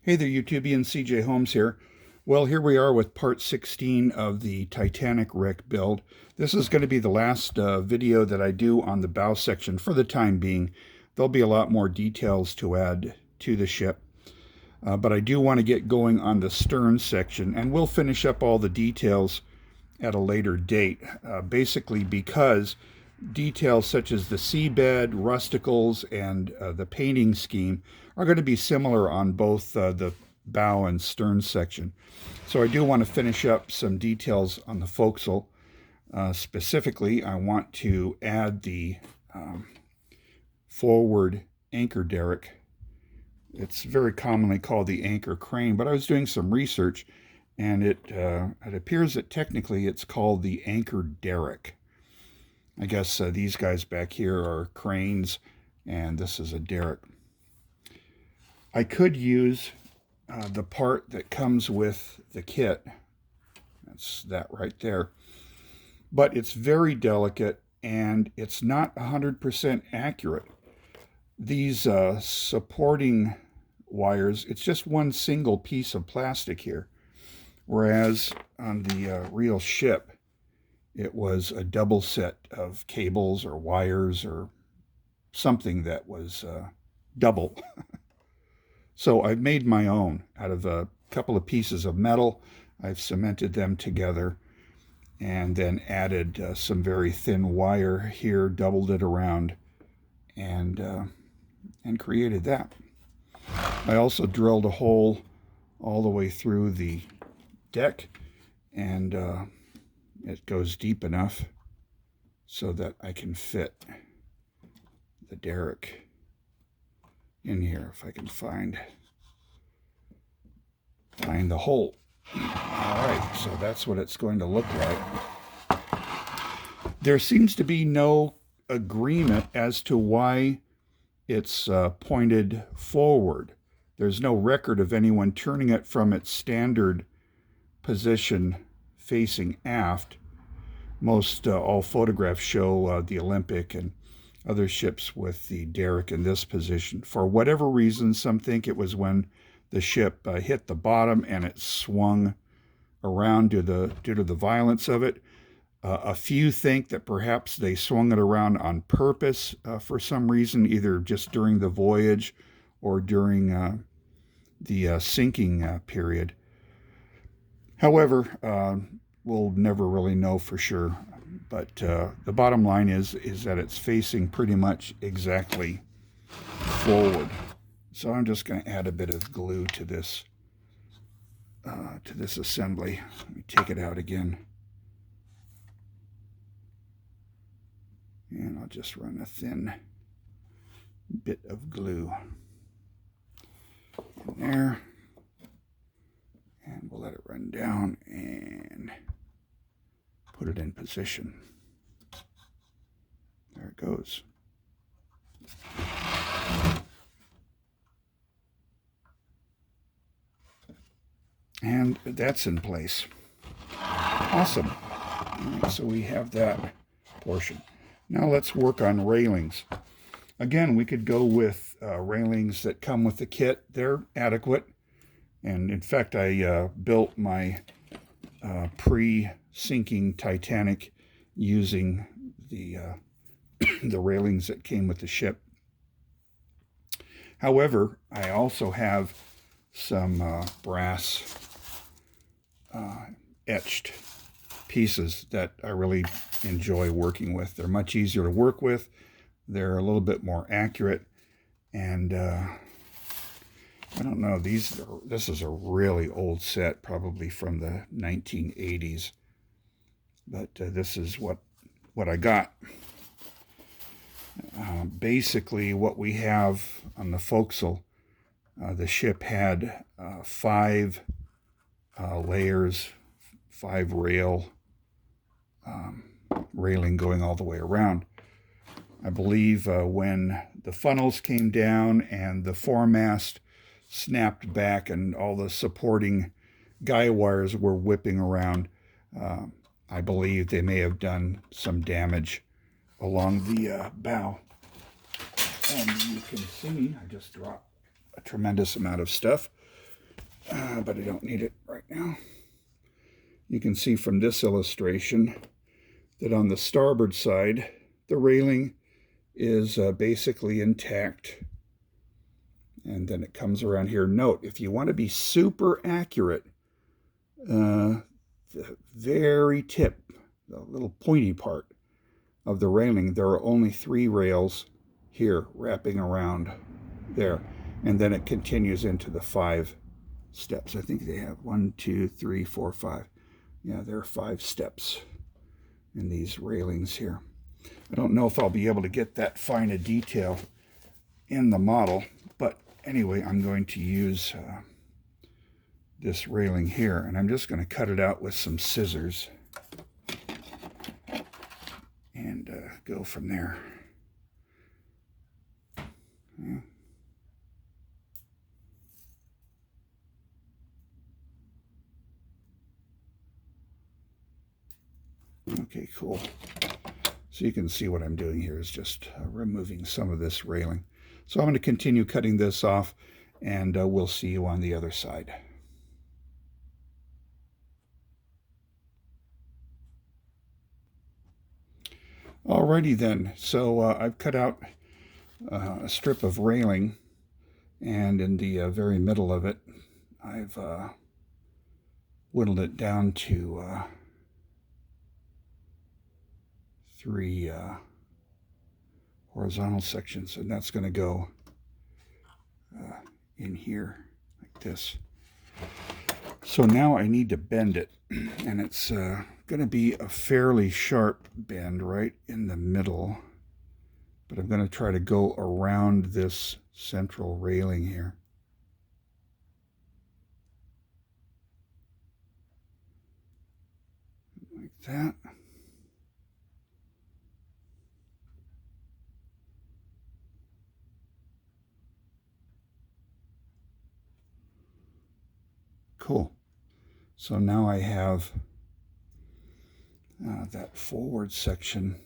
Hey there, YouTubian. CJ Holmes here. Well, here we are with part 16 of the Titanic wreck build. This is going to be the last video that I do on the bow section for the time being. There'll be a lot more details to add to the ship. But I do want to get going on the stern section, and we'll finish up all the details at a later date, basically because details such as the seabed, rusticles, and the painting scheme are going to be similar on both the bow and stern section. So I do want to finish up some details on the forecastle. Specifically, I want to add the forward anchor derrick. It's very commonly called the anchor crane, but I was doing some research, and it appears that technically it's called the anchor derrick. I guess these guys back here are cranes, and this is a derrick. I could use the part that comes with the kit. That's that right there. But it's very delicate, and it's not 100% accurate. These supporting wires, it's just one single piece of plastic here. Whereas on the real ship, it was a double set of cables or wires or something that was double. So I've made my own out of a couple of pieces of metal. I've cemented them together and then added some very thin wire here, doubled it around, and created that. I also drilled a hole all the way through the deck, and it goes deep enough so that I can fit the derrick in here if I can find the hole. All right, so that's what it's going to look like. There seems to be no agreement as to why it's pointed forward. There's no record of anyone turning it from its standard position facing aft. Most all photographs show the Olympic and other ships with the derrick in this position. For whatever reason, some think it was when the ship hit the bottom and it swung around due to the violence of it. A few think that perhaps they swung it around on purpose for some reason, either just during the voyage or during the sinking period. However, we'll never really know for sure. But the bottom line is that it's facing pretty much exactly forward. So I'm just going to add a bit of glue to this assembly. Let me take it out again. And I'll just run a thin bit of glue in there. And we'll let it run down and put it in position. There it goes. And that's in place. Awesome. All right, so we have that portion. Now let's work on railings. Again, we could go with railings that come with the kit. They're adequate. And in fact, I built my pre-sinking Titanic using the the railings that came with the ship. However, I also have some brass etched pieces that I really enjoy working with. They're much easier to work with. They're a little bit more accurate, and I don't know, this is a really old set, probably from the 1980s, but this is what I got. Basically, what we have on the forecastle, the ship had 5 layers, 5 railing going all the way around. I believe when the funnels came down and the foremast snapped back and all the supporting guy wires were whipping around, I believe they may have done some damage along the bow. And you can see I just dropped a tremendous amount of stuff. but I don't need it right now. You can see from this illustration that on the starboard side, the railing is basically intact. And then it comes around here. Note, if you want to be super accurate, the very tip, the little pointy part of the railing, there are only 3 rails here wrapping around there. And then it continues into the 5 steps. I think they have 1, 2, 3, 4, 5. Yeah, there are 5 steps in these railings here. I don't know if I'll be able to get that fine a detail in the model, but anyway, I'm going to use this railing here, and I'm just going to cut it out with some scissors and go from there. Yeah. Okay, cool. So you can see what I'm doing here is just removing some of this railing. So I'm going to continue cutting this off, and we'll see you on the other side. Alrighty then, so I've cut out a strip of railing, and in the very middle of it, I've whittled it down to 3 horizontal sections, and that's going to go in here like this. So now I need to bend it, and it's going to be a fairly sharp bend right in the middle, but I'm going to try to go around this central railing here. Like that. Cool. So now I have that forward section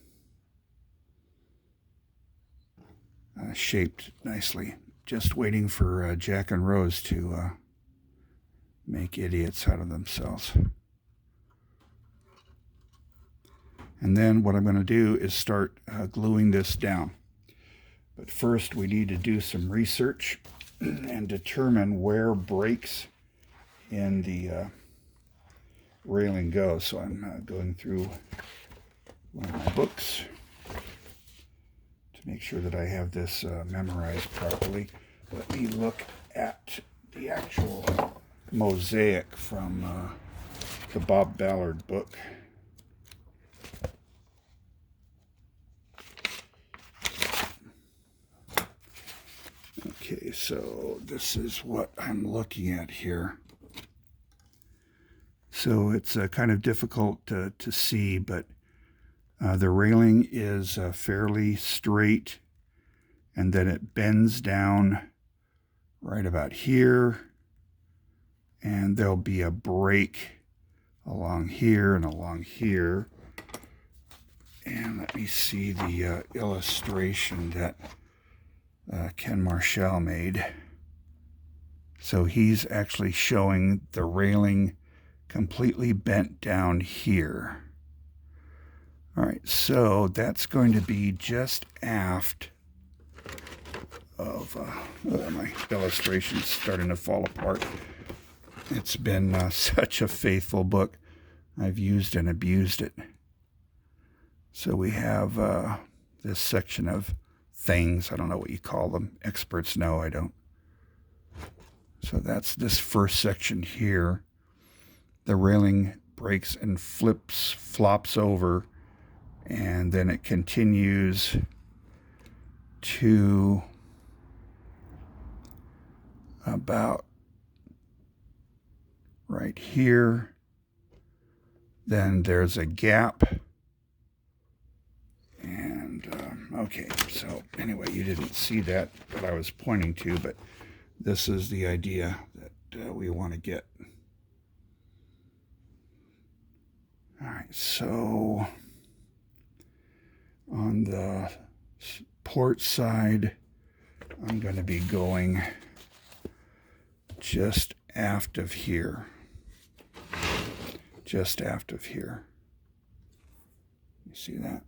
shaped nicely. Just waiting for Jack and Rose to make idiots out of themselves. And then what I'm going to do is start gluing this down. But first we need to do some research and determine where breaks in the railing go. So I'm going through one of my books to make sure that I have this memorized properly. Let me look at the actual mosaic from the Bob Ballard book. Okay, so this is what I'm looking at here. So it's kind of difficult to see, but the railing is fairly straight, and then it bends down right about here, and there'll be a break along here and along here. And let me see the illustration that Ken Marshall made. So he's actually showing the railing completely bent down here. All right, so that's going to be just aft of, my illustration's starting to fall apart. It's been such a faithful book. I've used and abused it. So we have this section of things. I don't know what you call them. Experts know, I don't. So that's this first section here. The railing breaks and flops over, and then it continues to about right here. Then there's a gap. And, okay, so anyway, you didn't see that, what I was pointing to, but this is the idea that we want to get. All right, so on the port side, I'm going to be going just aft of here. Just aft of here. You see that?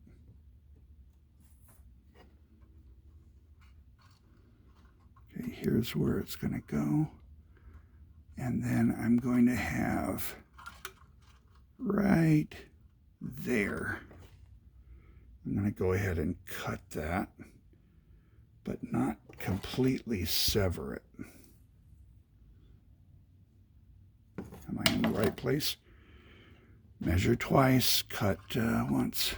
Okay, here's where it's going to go. And then I'm going to have right there. I'm going to go ahead and cut that, but not completely sever it. Am I in the right place? Measure twice, cut once.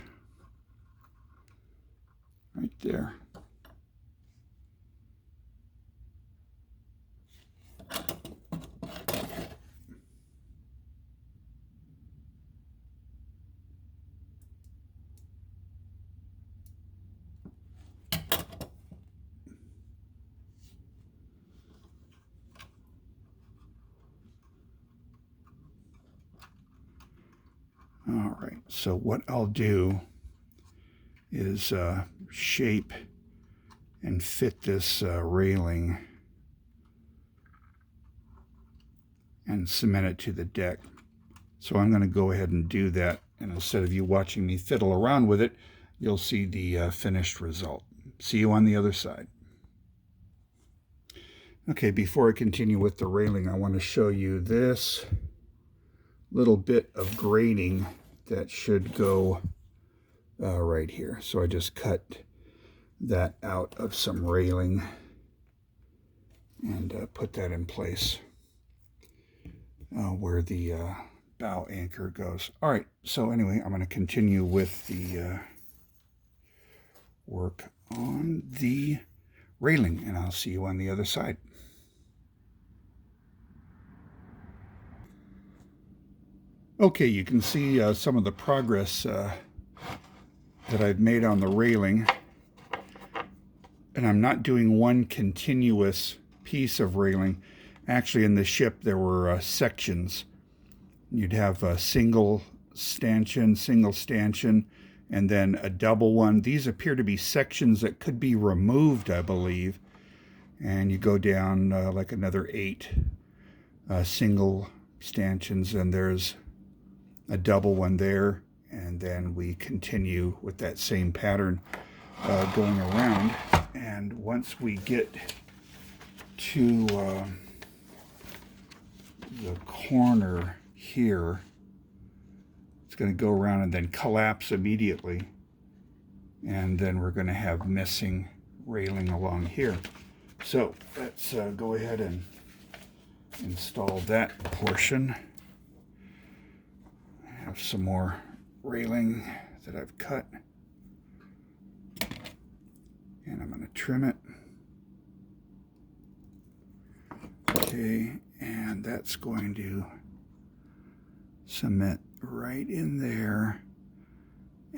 Right there. All right, so what I'll do is shape and fit this railing and cement it to the deck. So I'm going to go ahead and do that, and instead of you watching me fiddle around with it, you'll see the finished result. See you on the other side. Okay, before I continue with the railing, I want to show you this little bit of grading that should go right here. So I just cut that out of some railing and put that in place where the bow anchor goes. All right, so anyway, I'm going to continue with the work on the railing, and I'll see you on the other side. Okay, you can see some of the progress that I've made on the railing, and I'm not doing one continuous piece of railing. Actually, in the ship there were sections. You'd have a single stanchion, and then a double one. These appear to be sections that could be removed, I believe, and you go down like another 8 single stanchions, and there's a double one there, and then we continue with that same pattern going around. And once we get to the corner here, it's going to go around and then collapse immediately, and then we're going to have missing railing along here. So let's go ahead and install that portion. I have some more railing that I've cut, and I'm going to trim it. Okay, and that's going to cement right in there,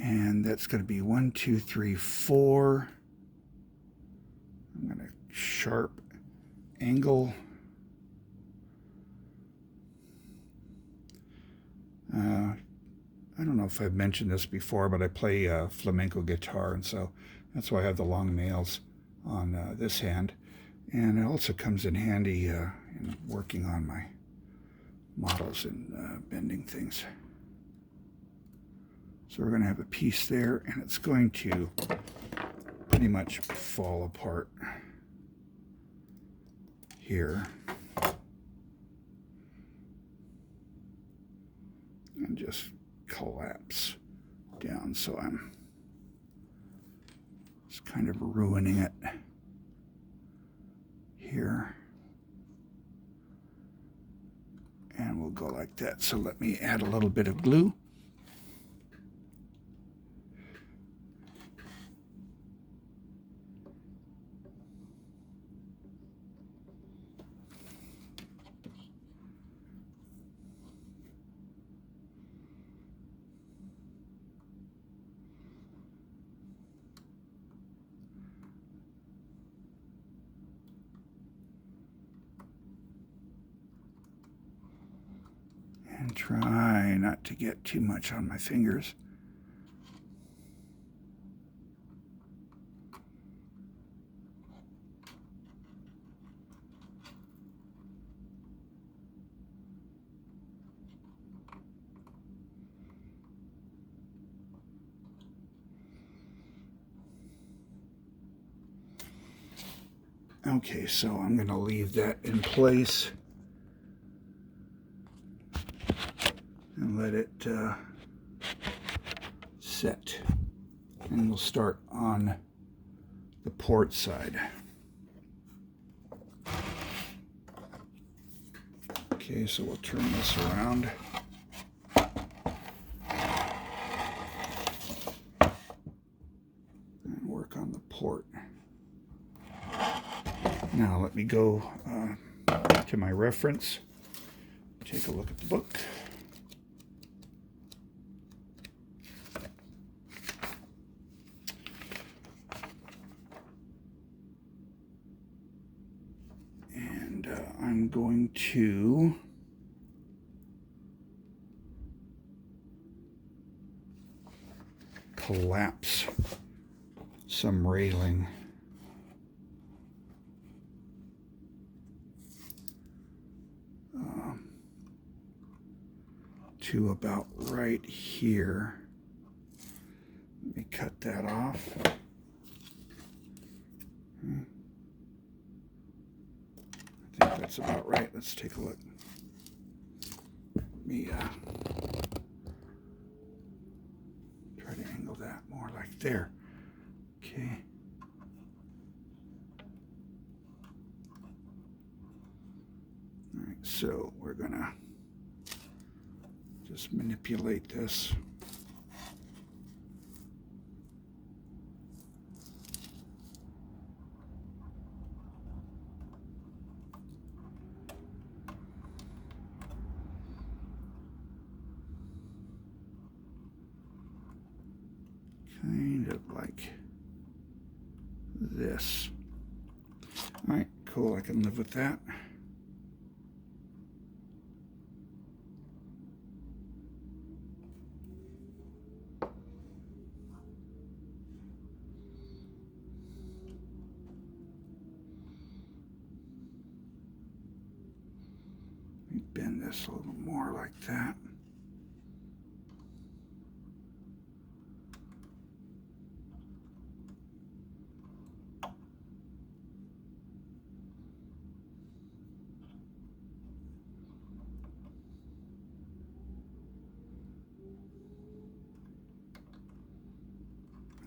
and that's going to be 1, 2, 3, 4. I'm going to sharp angle. I don't know if I've mentioned this before, but I play flamenco guitar, and so that's why I have the long nails on this hand. And it also comes in handy in working on my models and bending things. So we're going to have a piece there, and it's going to pretty much fall apart here. And just collapse down, so I'm just kind of ruining it here. And we'll go like that. So let me add a little bit of glue. And try not to get too much on my fingers. Okay, so I'm going to leave that in place and let it set. And we'll start on the port side. Okay, so we'll turn this around. And work on the port. Now let me go to my reference, take a look at the book. And I'm going to collapse some railing. To about right here. Let me cut that off. I think that's about right. Let's take a look. Let me try to angle that more like there. Okay. All right, so we're gonna just manipulate this. Kind of like this. All right, cool, I can live with that. Bend this a little more like that.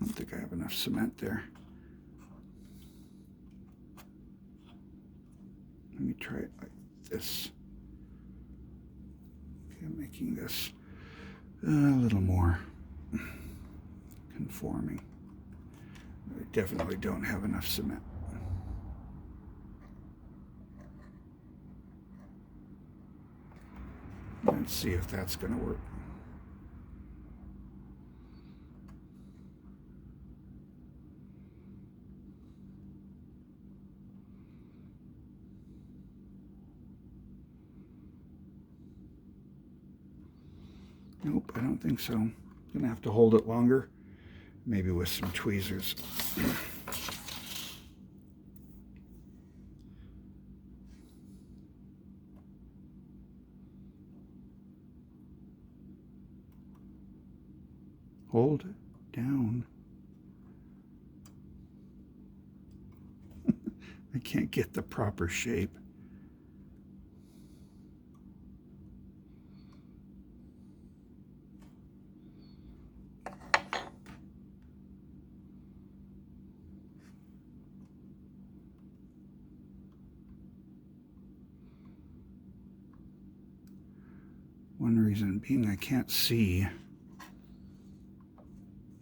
I don't think I have enough cement there. Let me try it like this. Making this a little more conforming. I definitely don't have enough cement. Let's see if that's going to work. Nope, I don't think so. I'm gonna have to hold it longer, maybe with some tweezers. Hold it down. I can't get the proper shape. One reason being I can't see.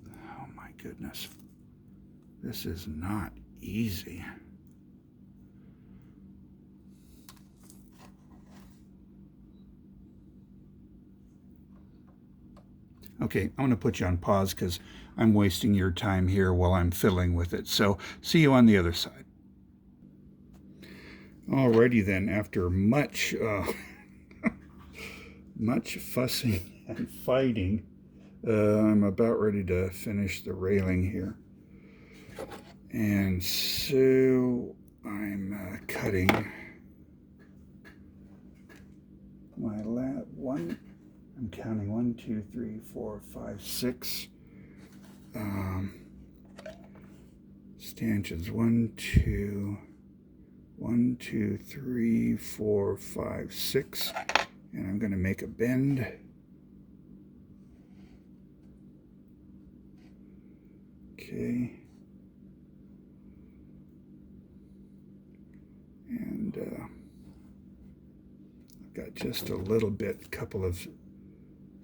Oh my goodness. This is not easy. Okay, I'm going to put you on pause because I'm wasting your time here while I'm fiddling with it. So see you on the other side. Alrighty then, after much much fussing and fighting, I'm about ready to finish the railing here. And so I'm cutting my one. I'm counting 1, 2, 3, 4, 5, 6 stanchions. 1, 2, 1, 2, 3, 4, 5, 6. And I'm going to make a bend. Okay. And I've got just a little bit, a couple of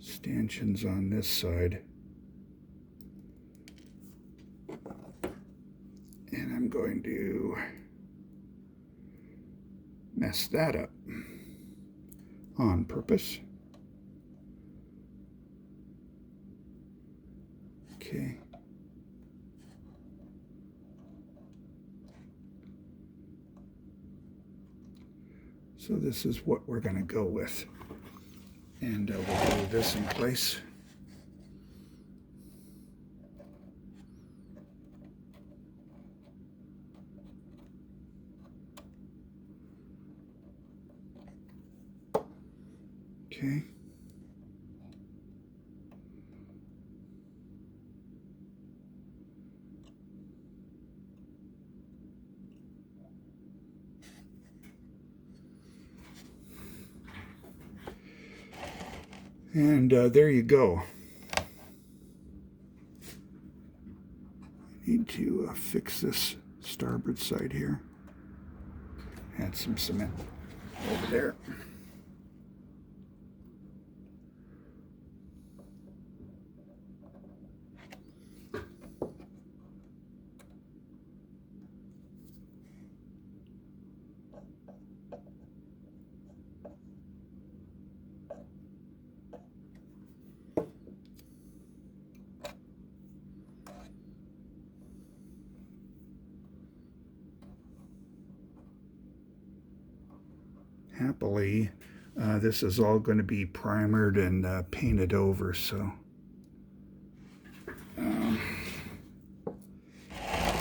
stanchions on this side. And I'm going to mess that up on purpose. Okay. So this is what we're going to go with. And we'll glue this in place. Okay. And there you go. I need to fix this starboard side here. Add some cement over there. Happily, this is all going to be primered and painted over, so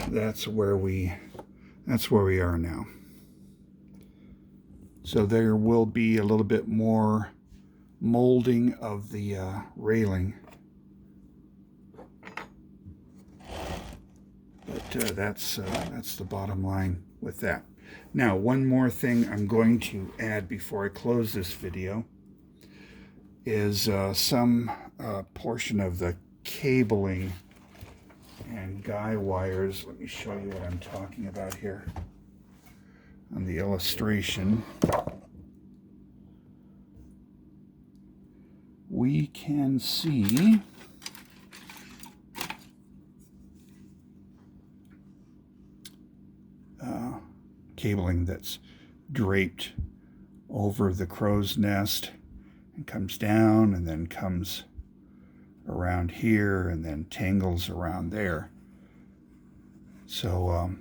that's where we are now. So there will be a little bit more molding of the railing, but that's the bottom line with that. Now, one more thing I'm going to add before I close this video is some portion of the cabling and guy wires. Let me show you what I'm talking about here on the illustration. We can see cabling that's draped over the crow's nest and comes down and then comes around here and then tangles around there. So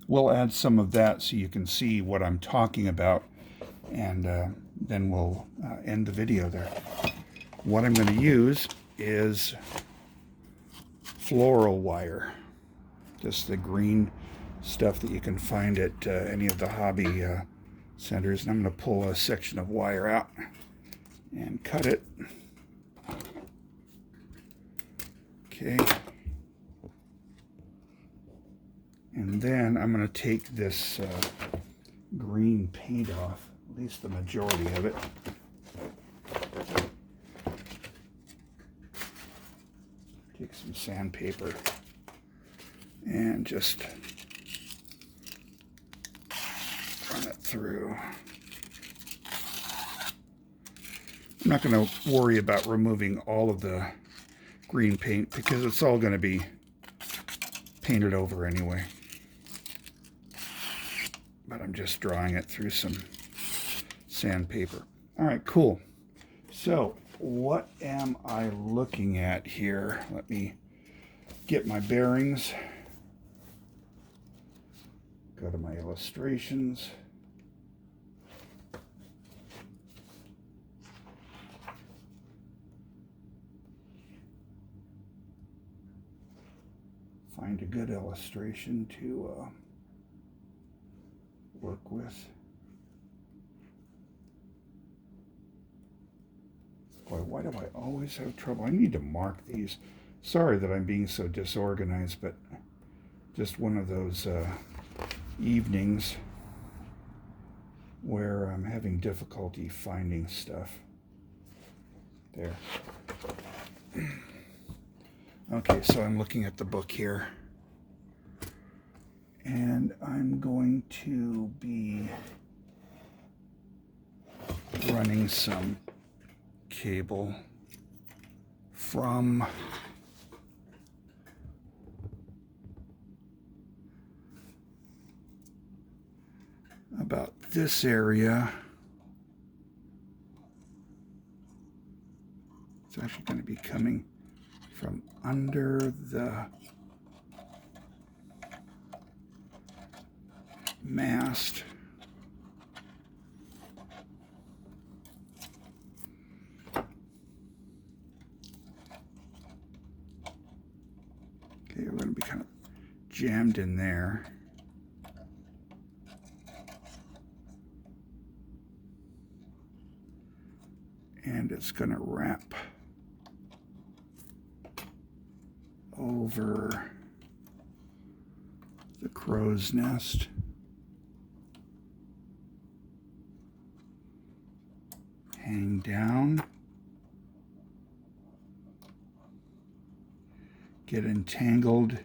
we'll add some of that so you can see what I'm talking about, and then we'll end the video there. What I'm going to use is Floral Wire, just the green stuff that you can find at any of the hobby centers. And I'm going to pull a section of wire out and cut it. Okay. And then I'm going to take this green paint off, at least the majority of it. Take some sandpaper and just run it through. I'm not going to worry about removing all of the green paint because it's all going to be painted over anyway. But I'm just drawing it through some sandpaper. All right, cool. So what am I looking at here? Let me get my bearings. Go to my illustrations. Find a good illustration to work with. Boy, why do I always have trouble? I need to mark these. Sorry that I'm being so disorganized, but just one of those evenings. where I'm having difficulty finding stuff. There. Okay, so I'm looking at the book here. And I'm going to be running some cable from about this area. It's actually going to be coming from under the mast. Okay, we're going to be kind of jammed in there. And it's going to wrap over the crow's nest. Hang down. Get entangled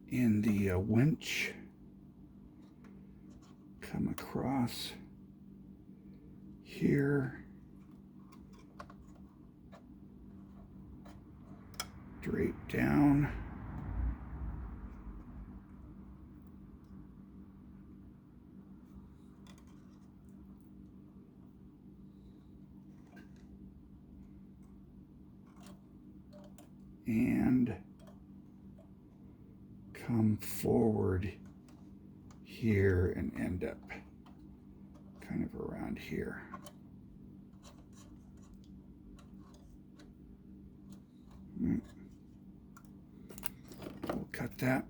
in the winch. Come across here. Drape down. And come forward here and end up kind of around here. We'll cut that.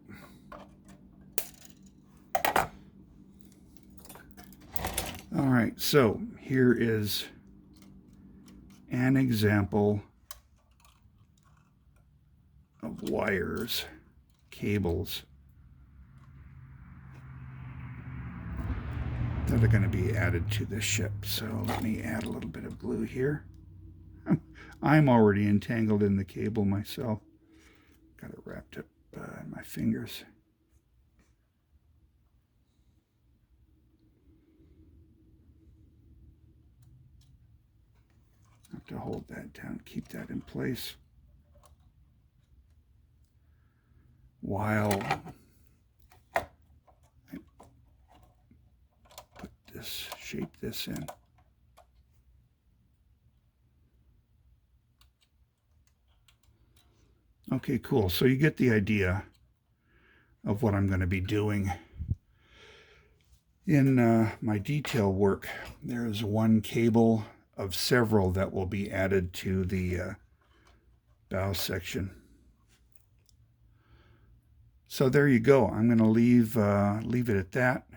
All right, so here is an example of wires, cables that are going to be added to this ship. So let me add a little bit of glue here. I'm already entangled in the cable myself. Got it wrapped up in my fingers. Have to hold that down, keep that in place while I put this, shape this in. Okay, cool. So you get the idea of what I'm going to be doing. In my detail work, there is one cable of several that will be added to the bow section. So there you go. I'm going to leave it at that.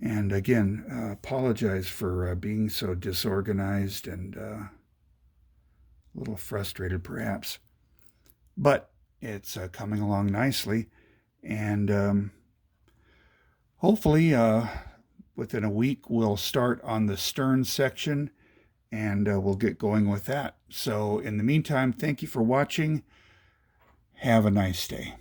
And again, apologize for being so disorganized and a little frustrated perhaps. But it's coming along nicely, and hopefully within a week we'll start on the stern section, and we'll get going with that. So in the meantime, thank you for watching. Have a nice day.